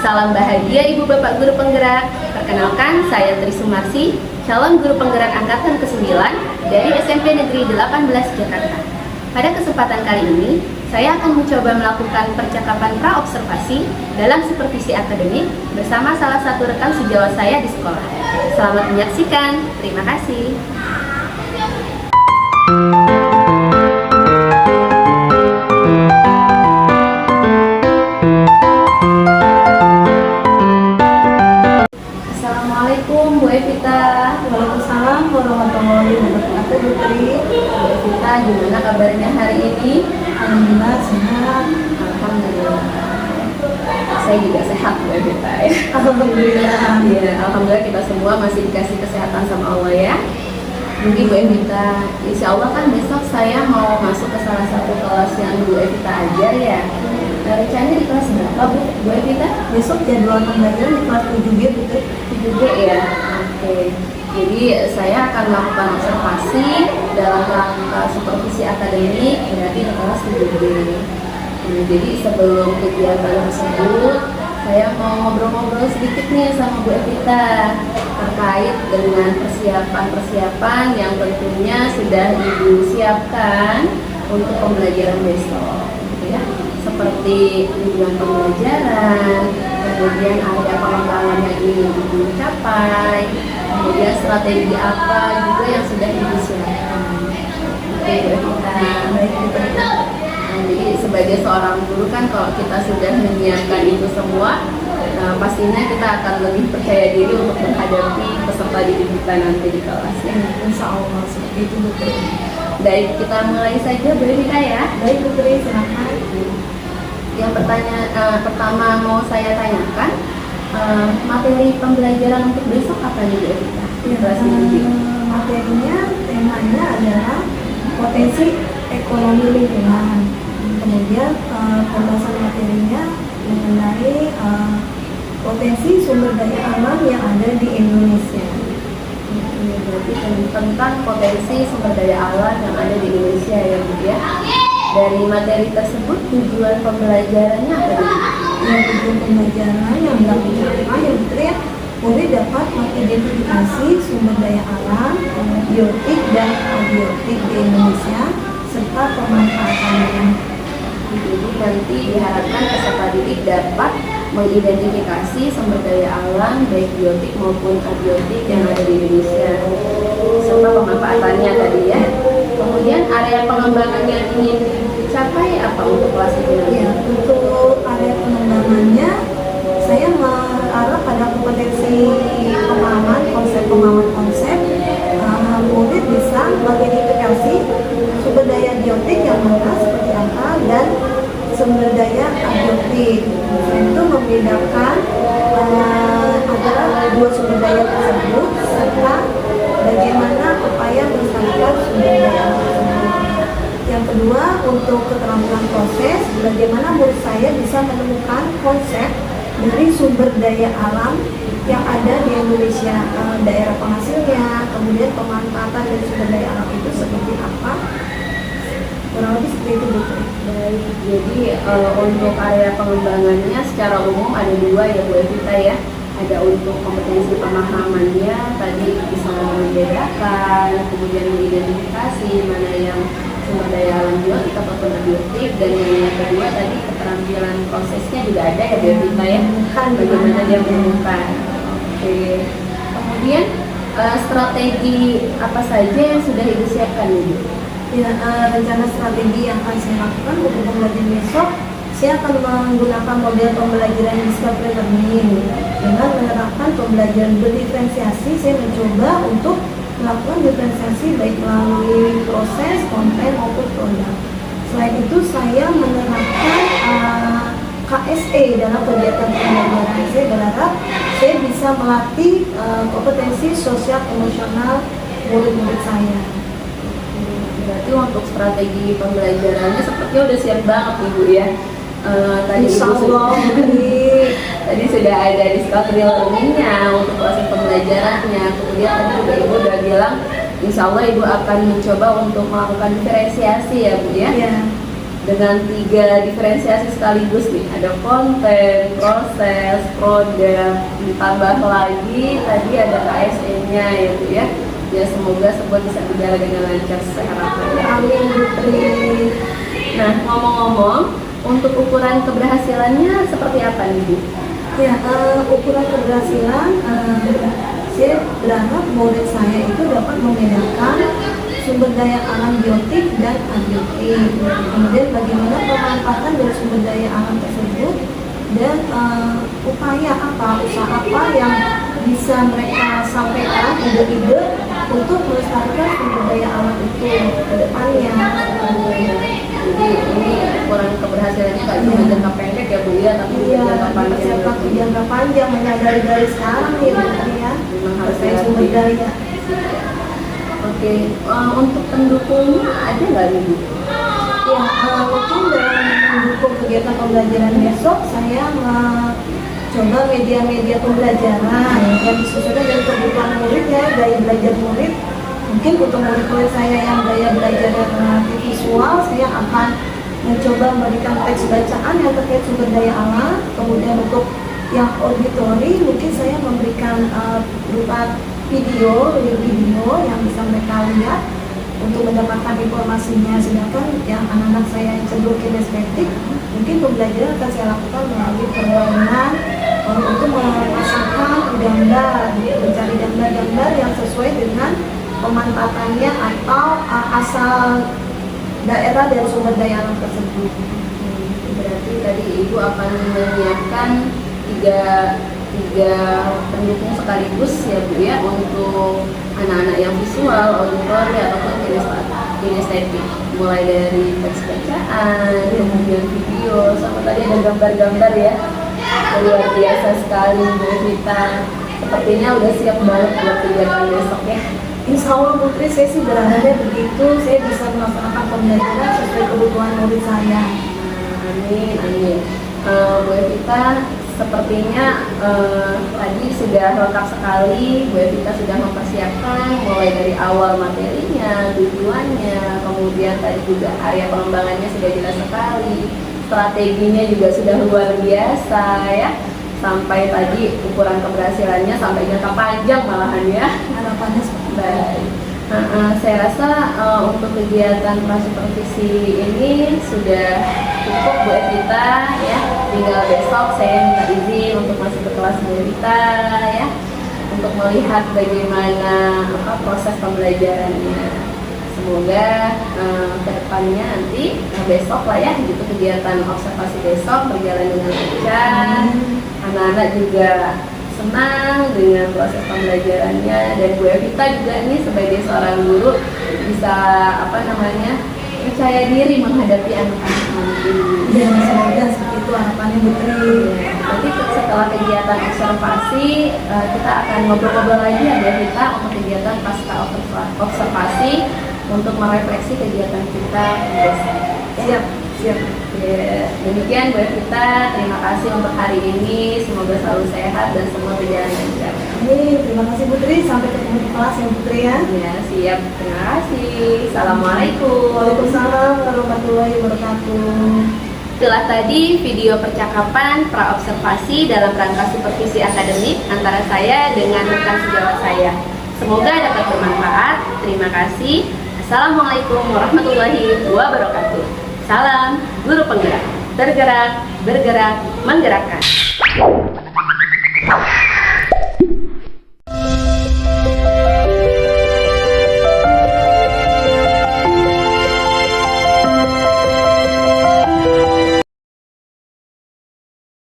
Salam bahagia Ibu Bapak Guru Penggerak. Perkenalkan, saya Tri Sumarsi, calon guru penggerak angkatan ke-9 dari SMP Negeri 18 Jakarta. Pada kesempatan kali ini, saya akan mencoba melakukan percakapan pra-observasi dalam supervisi akademik bersama salah satu rekan sejawat saya di sekolah. Selamat menyaksikan, terima kasih. Assalamualaikum Bu Evita. Waalaikumsalam warahmatullahi wabarakatuh, Bu Tri. Bu Evita, gimana kabarnya hari ini? Alhamdulillah sehat. Alhamdulillah. Saya juga sehat Bu Evita ya. Alhamdulillah. Ya, alhamdulillah kita semua masih dikasih kesehatan sama Allah ya. Mungkin Bu Evita, insya Allah kan besok saya mau masuk ke salah satu kelas yang Bu Evita ajar ya. Rencananya di kelas berapa Bu Evita? Besok jadwal pembelajaran di kelas 7B, Bu Tri. 7B ya? Oke. Jadi saya akan melakukan observasi dalam rangka supervisi akademik berarti di kelas 7B. Jadi sebelum kegiatan tersebut, saya mau ngobrol-ngobrol sedikit nih sama Bu Evita terkait dengan persiapan-persiapan yang tentunya sudah Ibu siapkan untuk pembelajaran besok, gitu ya. Seperti tujuan pembelajaran, kemudian area pengembangan yang ingin Ibu capai, kemudian strategi apa juga yang sudah Ibu siapkan. Oke, Bu Evita. Baik, Bu Tri. Jadi sebagai seorang guru kan kalau kita sudah menyiapkan itu semua, pastinya kita akan lebih percaya diri untuk menghadapi peserta didik kita nanti di kelas ya. Insya Allah seperti itu, Bu Tri. Baik, kita mulai saja Bu Evita ya. Baik, Bu Tri, silakan. Yang pertama mau saya tanyakan, materi pembelajaran untuk besok apa nih Bu Evita? Materinya, temanya adalah potensi ekonomi lingkungan. Kemudian pembahasan materinya mengenai potensi sumber daya alam yang ada di Indonesia. Berarti tentang potensi sumber daya alam yang ada di Indonesia ya Bu ya. Dari materi tersebut tujuan pembelajarannya apa Bu? Yang tujuan pembelajaran yang dilakukan yang ya, boleh dapat mengidentifikasi sumber daya alam, biotik dan abiotik di Indonesia serta pemanfaatannya. Jadi nanti diharapkan peserta didik dapat mengidentifikasi sumber daya alam baik biotik maupun abiotik yang ada di Indonesia serta pemanfaatannya tadi ya. Kemudian area pengembangan yang ingin dicapai apa untuk kelas ini? Ya, untuk area pengembangannya saya mengarah pada kompetensi pemahaman konsep. Murid bisa mengidentifikasi sumber daya biotik yang mana seperti apa dan sumber daya abiotik. Selain itu membedakan antara dua sumber daya tersebut serta bagaimana upaya melestarikan sumber daya tersebut. Yang kedua, untuk keterampilan proses, bagaimana murid saya bisa menemukan konsep dari sumber daya alam yang ada di Indonesia, daerah penghasilnya, kemudian pemanfaatan dari sumber daya alam itu seperti apa, kurang lebih seperti itu, Bu. Baik, jadi untuk area pengembangannya secara umum ada dua ya Bu Evita ya. Ada untuk kompetensi pemahamannya tadi bisa membedakan, kemudian mengidentifikasi mana yang sumber daya alam biotik ataupun abiotik, dan yang kedua tadi keterampilan prosesnya juga ada ya Bu Evita ya, bagaimana dia menemukan. Oke. Kemudian strategi apa saja yang sudah Ibu siapkan Ibu? Ya, rencana strategi yang akan saya lakukan untuk pembelajaran besok, saya akan menggunakan model pembelajaran discovery learning dengan menerapkan pembelajaran berdiferensiasi. Saya mencoba untuk melakukan diferensiasi baik melalui proses, konten maupun produk. Selain itu saya menerapkan KSE dalam kegiatan pembelajaran. Saya berharap saya bisa melatih kompetensi sosial emosional murid-murid saya. Berarti untuk strategi pembelajarannya sepertinya udah siap banget Ibu ya. Tadi Insya Ibu Allah. tadi sudah ada discovery learning-nya untuk proses pembelajarannya. Kemudian tadi juga Ibu udah bilang Insya Allah Ibu akan mencoba untuk melakukan diferensiasi ya Bu ya. Ya. dengan 3 diferensiasi sekaligus nih, ada konten, proses, produk, ditambah lagi tadi ada KSE-nya gitu ya. Ya semoga semua bisa berjalan dengan lancar sesuai harapannya. Amin Putri. Nah, ngomong-ngomong, untuk ukuran keberhasilannya seperti apa nih Bu? Ya, ukuran keberhasilan, saya berharap murid saya itu dapat membedakan sumber daya alam biotik dan abiotik. Kemudian bagaimana pemanfaatan dari sumber daya alam tersebut dan upaya apa, usaha apa yang bisa mereka sampaikan, ide-ide untuk melestarikan sumber daya alam itu ke depannya. Jadi ini ukuran keberhasilannya nggak cuma jangka pendek ya Bu ya, tapi juga jangka panjang. Jangka panjang menyadari dari sekarang ya Putri ya. Memang harus Saya sumber daya. Oke, untuk pendukungnya ada nggak nih Bu? Ya, mungkin dalam mendukung kegiatan pembelajaran besok, saya coba media-media pembelajaran yang disesuaikan dari kebutuhan murid ya, gaya belajar murid. Mungkin untuk murid-murid saya yang gaya belajar yang relatif visual, saya akan mencoba memberikan teks bacaan yang terkait sumber daya alam. Kemudian untuk yang auditori, mungkin saya memberikan berupa video yang bisa mereka lihat untuk mendapatkan informasinya. Sedangkan yang anak-anak saya yang cenderung kinestetik, mungkin pembelajaran akan saya lakukan melalui permainan untuk memasangkan gambar, mencari gambar-gambar yang sesuai dengan pemanfaatannya atau asal daerah dari sumber daya alam tersebut. Berarti tadi Ibu akan menyiapkan tiga pendukung sekaligus ya Bu ya, untuk anak-anak yang visual, auditori ataupun kinestetik, mulai dari teks bacaan, kemudian video, sama tadi ada gambar-gambar ya. Luar biasa sekali Bu Vita, sepertinya udah siap banget buat kegiatan besok ya. Insya Allah Putri, saya sih berharapnya begitu, saya bisa melaksanakan pembelajaran sesuai kebutuhan murid saya. Amin, amin. Bu Evita, sepertinya tadi sudah lengkap sekali. Bu Evita sudah mempersiapkan mulai dari awal materinya, tujuannya, kemudian tadi juga area pengembangannya sudah jelas sekali, strateginya juga sudah luar biasa ya, sampai tadi ukuran keberhasilannya sampai jangka panjang malahan ya. Harapannya seperti baik. Saya rasa untuk kegiatan prasupervisi ini sudah cukup Bu Evita ya. Tinggal besok saya minta izin untuk masuk ke kelas Bu Evita ya, untuk melihat bagaimana proses pembelajarannya. Semoga kedepannya nanti besok lah ya, gitu, kegiatan observasi besok berjalan dengan lancar. Anak-anak juga senang dengan proses pembelajarannya, dan Bu Evita juga ini sebagai seorang guru bisa percaya diri menghadapi anak-anak nanti. dan semoga seperti itu harapannya Putri. Nanti setelah kegiatan observasi kita akan ngobrol-ngobrol lagi ya Bu Evita untuk kegiatan pasca observasi untuk merefleksi kegiatan kita besok. Siap. Ya, demikian Bu Evita, terima kasih untuk hari ini, semoga selalu sehat dan semua berjalan lancar. Terima kasih Putri, sampai ketemu di kelas ya Putri ya. Ya, siap, terima kasih. Assalamualaikum. Waalaikumsalam warahmatullahi wabarakatuh. Itulah tadi video percakapan praobservasi dalam rangka supervisi akademik antara saya dengan rekan sejawat saya. Semoga dapat bermanfaat. Terima kasih. Assalamualaikum warahmatullahi wabarakatuh. Salam Guru Penggerak, bergerak, bergerak, menggerakkan.